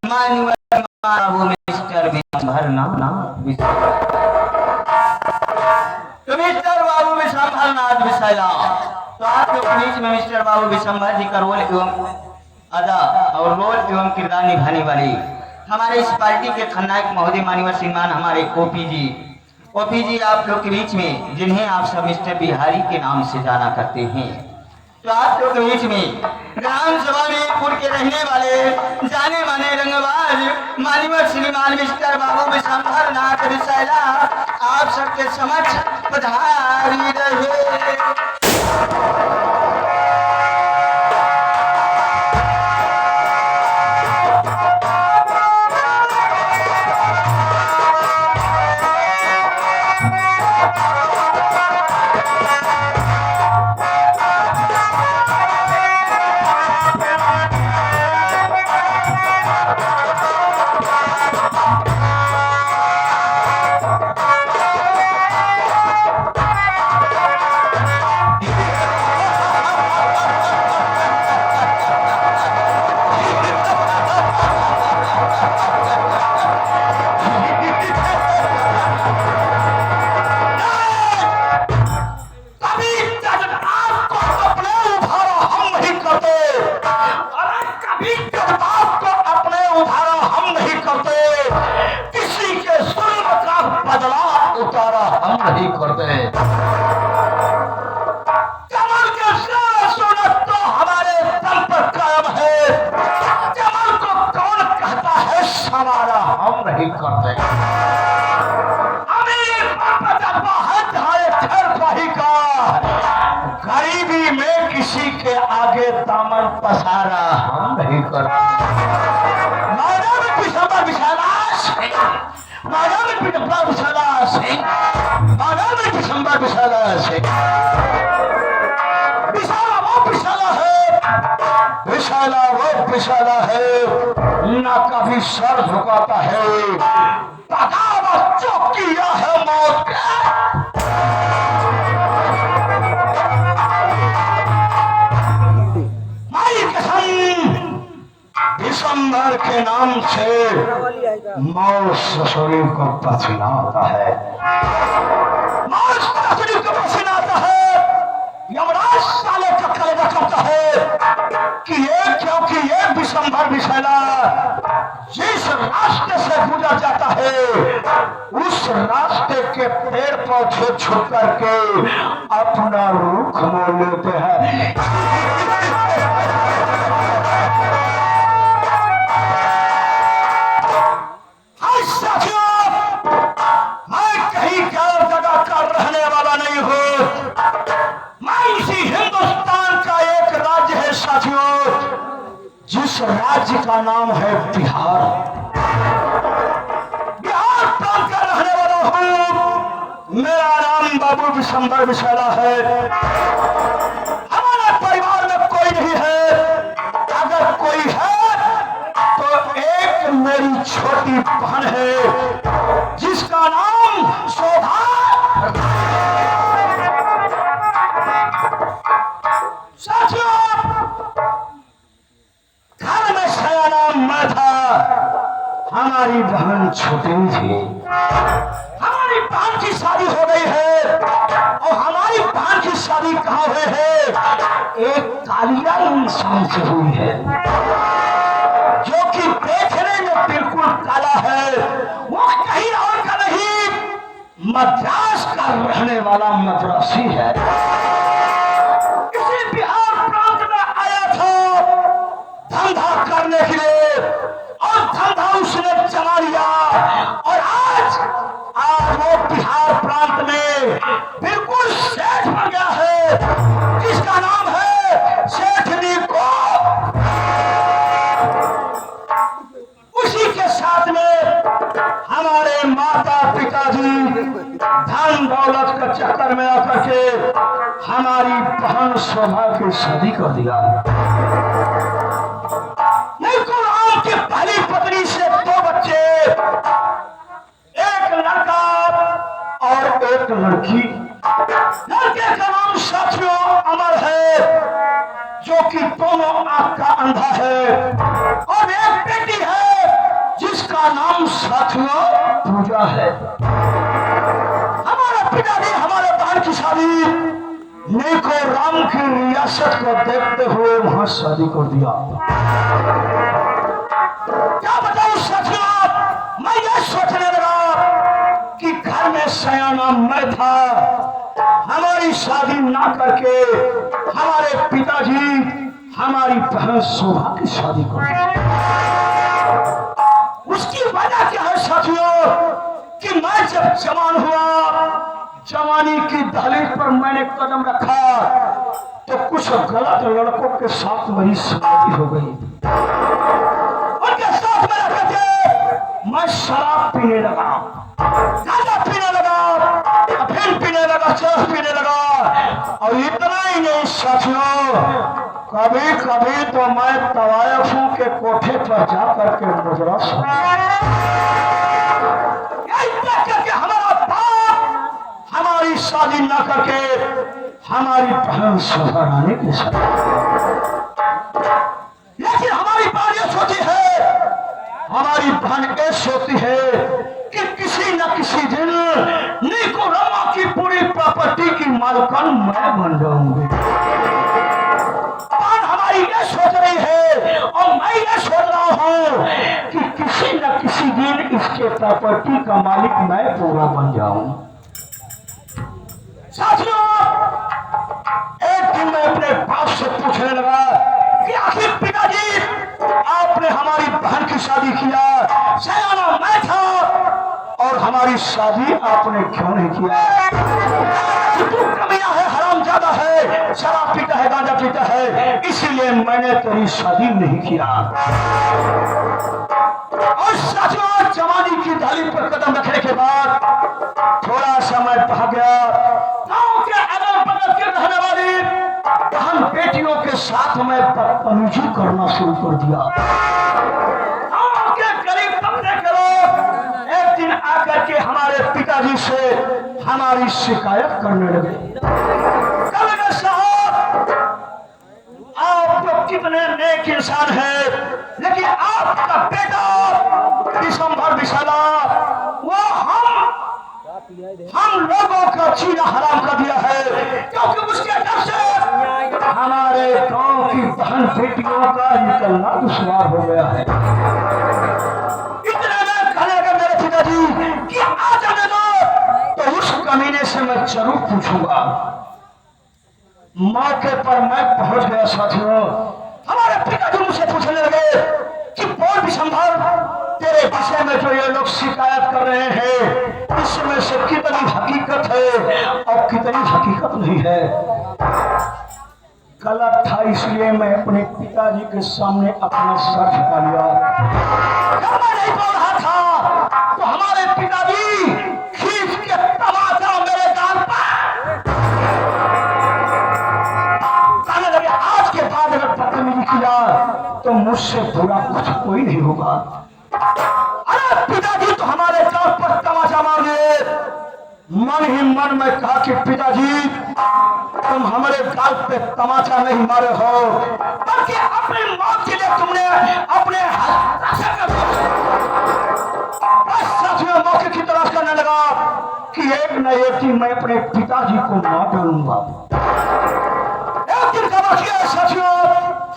बाबू mister Vishambharnath तो mister बाबू विशंभरनाथ विशाला तो आपके बीच में मिस्टर बाबू विशंभर जी का रोल एवं अदा और रोल एवं किरदार निभाने वाली हमारे इस पार्टी के खलनायक महोदय माननीय श्रीमान हमारे ओपी जी आप लोग के बीच में जिन्हें आप सब मिस्टर बिहारी के नाम से जाना करते हैं। तो आप लोग के बीच में ग्राम सभा में पुर के रहने वाले जाने माने रंगबाज माननीय श्रीमान मिस्टर बाबू विशंभरनाथ विशाला आप सबके समक्ष पधारी रहे। नहीं करते कमल के सोनत तो हमारे तल पर कायम है। कमल को कौन कहता है समारा हम नहीं करते। अमीर जज्बा है धारे ठहर पाही का गरीबी में किसी के आगे दामन पसारा हम नहीं करते। विशंभर विशाला विशंभर विशाला से विशाला वो विशाला है, विशाला वो विशाला है ना कभी सर झुकाता है, बगावत जो किया है मौत माई कसम विशंभर के नाम से मौत शरीर को पसीना आता है, मौत शरीर को पसीना आता है। यमराज साले का कलेजा करता है कि ये क्योंकि ये विशंभर विशाला जिस रास्ते से गुजर जाता है उस रास्ते के पेड़ पौधे छुप करके अपना रुख मोड़ लेते हैं। जिस राज्य का नाम है बिहार, बिहार प्रांत का रहने वाला हूँ। मेरा नाम बाबू विशंभर विशाला है। हमारे परिवार में कोई नहीं है, अगर कोई है तो एक मेरी छोटी बहन है जिसका नाम शोभा। साथियों हमारी बहन छोटी थी, हमारी बहन की शादी हो गई है और हमारी बहन की शादी कहाँ हुई है? एक कालिया इंसान से हुई है जो कि देखने में बिल्कुल काला है। वो कहीं और का नहीं, मद्रास का रहने वाला मद्रासी है। इसी बिहार प्रांत में आया था धंधा करने के लिए और धंधा उसने चला लिया और आज वो बिहार प्रांत में बिल्कुल सेठ बन गया है जिसका नाम है सेठ निको। उसी के साथ में हमारे माता पिताजी धन दौलत का चक्कर में आकर के हमारी बहन शोभा की शादी कर दिया। की पहली पत्नी से 2 बच्चे, एक लड़का और एक लड़की। लड़के का नाम साथियों अमर है जो कि दोनों आंख का अंधा है और एक बेटी है क्या है? हमारे पिताजी हमारे बहन की शादी नीको राम की रियासत को देखते हुए वहां शादी कर दिया। क्या बताऊं साथियों, मैं ये सोचने लगा कि घर में सयाना मैं था, हमारी शादी ना करके हमारे पिताजी हमारी बहन शोभा की शादी कर दी। उसकी वजह क्या है साथियों कि मैं जब जवान हुआ, जवानी की दहलीज पर मैंने कदम रखा तो कुछ गलत लड़कों के साथ मेरी शादी हो गई। उनके साथ में रहते मैं शराब पीने लगा, गांजा पीने लगा, अफीम पीने लगा, चरस पीने लगा। और इतना ही नहीं साथियों, कभी कभी तो मैं तवायफों के कोठे पर जाकर के मुजरा करके हमारा बाप हमारी शादी न करके हमारी बहन शोभा रानी के साथ। लेकिन हमारी बहन ये सोची है, हमारी बहन ये सोचती है कि किसी न किसी दिन नीको रमा की पूरी प्रॉपर्टी की मालकन मैं बन जाऊंगी। हमारी ये सोच रही है और मैं ये सोच रहा हूं कि किसी न किसी दिन इसके प्रॉपर्टी का मालिक मैं पूरा बन जाऊं। साथियों, एक दिन मैं अपने बाप से पूछने लगा कि आखिर पिताजी आपने हमारी बहन की शादी किया, सयाना मैं था और हमारी शादी आपने क्यों नहीं किया? कमियां है, हरामजादा है, शराब पीता है, गांजा पीता है, इसीलिए मैंने तेरी शादी नहीं किया। और साथियों, जवानी की डाली पर कदम रखने के बाद थोड़ा समय भाग गया। गांव के अगल बगल के रहने वाली बहन बेटियों के साथ मैं बदतमीजी करना शुरू कर दिया। गांव के गरीब तबके के लोग एक दिन आकर के हमारे पिताजी से हमारी शिकायत करने लगे। साहब, आप तो कितने नेक इंसान हैं, लेकिन आपका बेटा दिसंबर विशाला वो हम लोगों का जीना हराम कर दिया है, क्योंकि उसके डर से हमारे गांव की बहन बेटियों का निकलना दुश्वार हो गया है। इतने में कहने लगे मेरे पिताजी कि आ जाने दो, तो उस कमीने से मैं जरूर पूछूंगा। मौके पर मैं पहुंच गया। साथियों, हमारे पिताजी मुझसे पूछने लगे कि बोल दिसंबर, तेरे विषय में जो ये लोग शिकायत कर रहे हैं इसमें से कितनी हकीकत है और कितनी हकीकत नहीं है? गलत था, इसलिए मैं अपने पिताजी के सामने अपना सर झुका लिया। जब मैं नहीं बोल रहा था तो हमारे पिताजी खींच के तमाचा मेरे गाल पर कहने लगे, आज के बाद अगर बदतमीजी किया तो मुझसे बुरा कुछ कोई नहीं होगा। अरे पिताजी तो हमारे गाल पर तमाचा मार दिए। मन ही मन में कहा कि पिताजी तुम हमारे गाल पे तमाचा नहीं मारे हो, बल्कि अपनी मौत के लिए तुमने अपने साथियों मौके की तलाश करने लगा कि एक न एक दिन मैं अपने पिताजी को मार डालूंगा। एक दिन का वाकया है साथियों,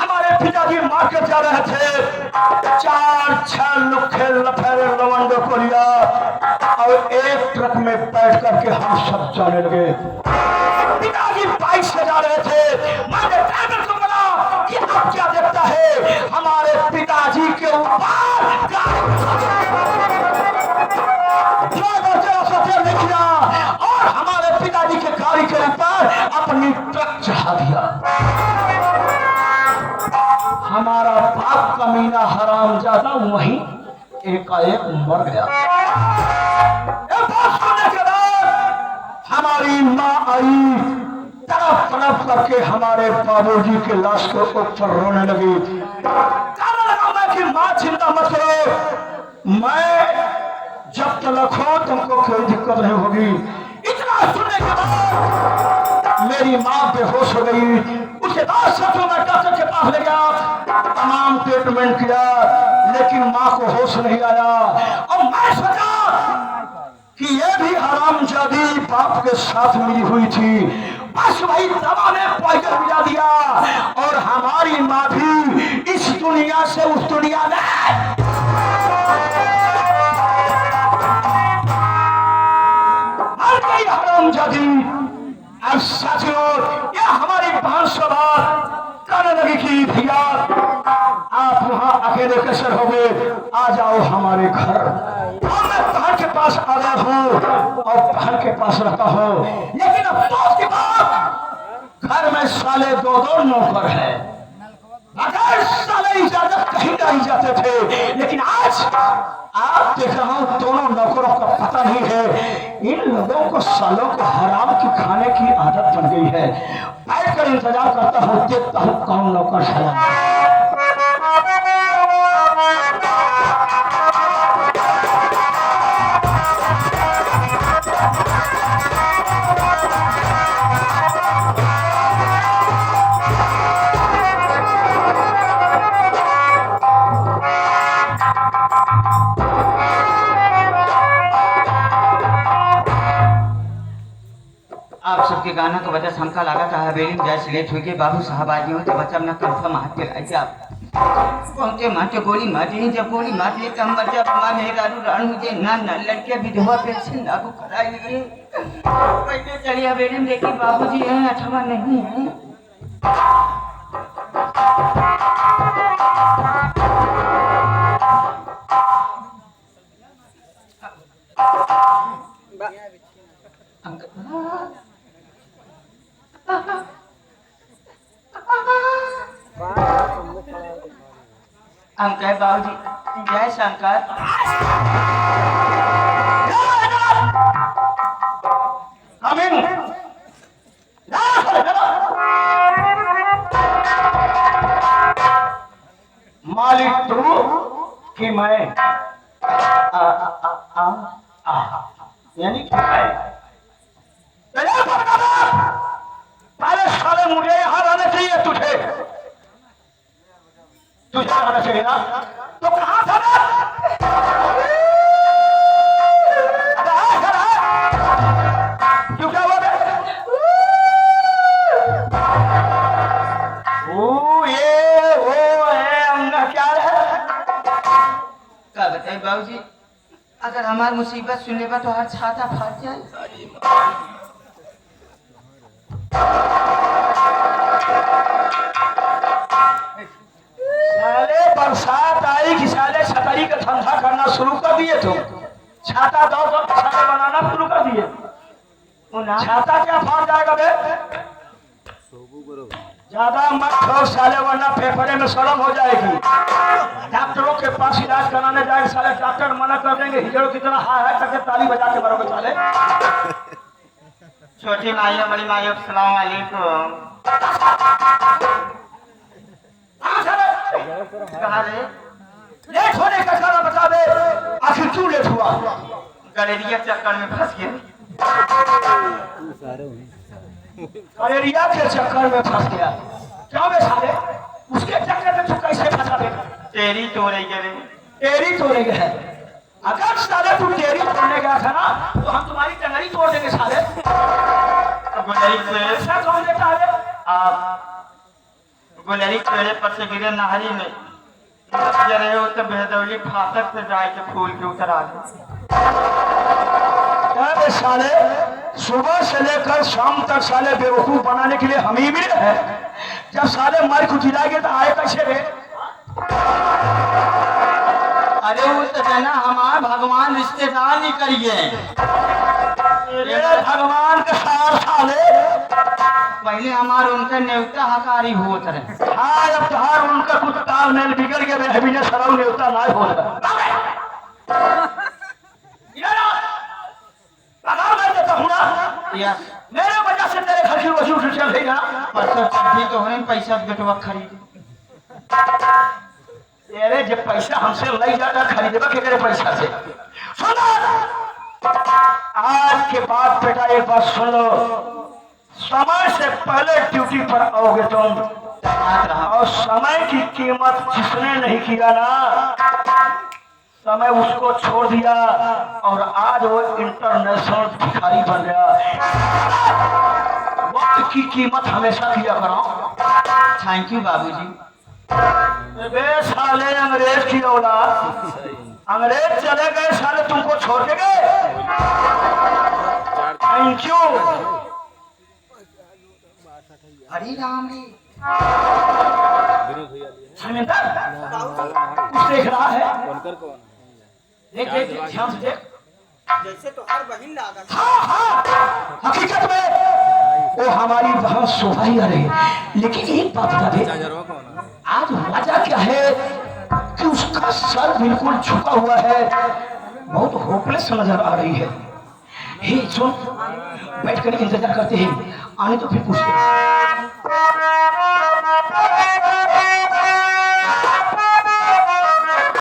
हमारे पिताजी मार्केट जा रहे थे, 4-6 लुखे लफेरे लवंडों को लिया और एक ट्रक में बैठ करके हम सब जाने लगे। पिताजी बाइक से जा रहे थे। मैंने ड्राइवर को बोला कि अब क्या देखता है, हमारे पिताजी के ऊपर ड्राइवर जरा सा तेल नहीं किया और हमारे पिताजी के गाड़ी के ऊपर अपनी ट्रक चढ़ा दिया। हमारा बाप कमीना हरामजादा वहीं एकाएक मर गया। सुनने के बाद हमारी माँ आई, तड़प तड़प करके हमारे बाबूजी के लाश को ऊपर रोने लगी। कहने लगा मैं कि माँ चिंता मत करो, मैं जब तक हो तुमको कोई दिक्कत नहीं होगी। इतना सुनने के बाद मेरी माँ बेहोश हो गई। उसके बाद साथियों मैं डॉक्टर के पास ले गया, तमाम ट्रीटमेंट किया, लेकिन माँ को होश नहीं आया। और मैं सोचा कि ये भी हरामजादी बाप के साथ मिली हुई थी। बस वही दवा ने पॉइजन मिला दिया और हमारी माँ भी इस दुनिया से उस दुनिया में मर गई हरामजादी। अब साथियों, ये हमारी बहन से बात कहने लगी कि भैया आप वहां अकेले कैसे रहोगे, आ जाओ हमारे घर। और मैं बहन के पास आ गया हूँ और बहन के पास रहता हूँ, लेकिन अब तो के बाद घर में साले दो दो नौकर है। अगर साले इजाजत कहीं नहीं जाते थे, लेकिन आज आप देख रहा हूं दोनों नौकरों का पता नहीं है। इन लोगों को सालों को हराम की खाने की आदत बन गई है। बैठ कर इंतजार करता हूं, देखता हूं कौन नौकर है। आप सबके गाना का वजह हमका लगा था हवेली में जैसे लेट हुई के बाबू साहब आज हो तो बच्चा अपना कंफर्म हाथ पे आई आप पहुंचे माटे गोली मारती जब गोली मार लिए हम बच्चा हमारे रानू रानू मुझे ना लड़के विधवा पेंशन लागू कराई लिए पहले चली हवेली में देखी बाबूजी हैं अथवा नहीं है। अंकल बाबूजी जय शंकर। मालिक तू कि मैं यानी कि पहले साले मुझे यहाँ आना चाहिए, तुझे आना चाहिए ना। तो कहाँ था ना? क्यों क्या हुआ? क्या बताए बाबूजी, अगर हमारी मुसीबत सुनने पर तो हर छाता फट जाए। साले बरसात आई कि साले छतरी का धंधा करना शुरू कर दिए, तुम छाता दो साले बनाना शुरू कर दिए। छाता क्या फट जाएगा बे? ज्यादा मत खाओ साले, वरना फेफड़े में शर्म हो जाएगी। डॉक्टरों के पास इलाज कराने जाए साले, डॉक्टर मना कर देंगे। हिजड़ों की तरह हाय हाय करके ताली बजा के मरोगे साले। छोटी माई बड़ी माई अस्सलाम वालेकुम। कहाँ रे? लेट होने का कारण बता दे, आखिर क्यों लेट हुआ? गलेरिया चक्कर में फंस गया। गलेरिया के चक्कर में फंस गया? क्या बे साले, उसके चक्कर में तू कैसे फंसा बे? तेरी तोड़े गए। तेरी तोड़े गए? अगर साले तू तेरी तोड़ने गया था ना, तो हम तुम्हारी टंगड़ी तोड़ देंगे साले। गुलरी पेड़ ऐसा कौन देता है? आप गुलरी पेड़े पर से गिरे नहरी में रहे हो तो बेहदौली फाटक से जाए के फूल के उतर आ गए। अरे साले, सुबह से लेकर शाम तक साले बेवकूफ बनाने के लिए हम ही मिले हैं। जब साले मार को जिलाएंगे तो आए कैसे रे? अरे वो तो है ना हमारे भगवान रिश्तेदार नहीं करिए। भगवान के साथ साले पहले हमारे उनका न्योता हकारी हुआ रहे। हाँ, अब तुहार उनका कुछ तालमेल बिगड़ गया, मैं अभी ने सराउ न्योता ना हो मेरे वजह से तेरे घर की रोजी उठ चल रही ना। भी तो होने पैसा बेटवा खरीद। तेरे जब पैसा हमसे लग जाता खरीदेगा के तेरे पैसा से। सुनो, आज के बाद बेटा एक बात सुन लो, समय से पहले ड्यूटी पर आओगे तुम, और समय की कीमत जिसने नहीं किया ना, समय उसको छोड़ दिया और आज वो इंटरनेशनल भिखारी बन गया। वक्त की कीमत हमेशा दिया करो। थैंक यू बाबूजी। बे साले अंग्रेज की औलाद, अंग्रेज चले गए साले तुमको छोड़ के गए। Thank you. हरी राम रे। धर्मेंद्र कुछ देख रहा है? देख देख देख, ध्यान से देख। जैसे तो हर बहन लागा। हाँ हाँ, हकीकत में वो हमारी बहन शोभा ही आ रही है। लेकिन एक बात बता दे, आज वजह क्या है कि उसका सर बिल्कुल झुका हुआ है, बहुत होपलेस नजर आ रही है। हे सुन, बैठ कर इंतजार करते हैं, आने तो फिर पूछते हैं।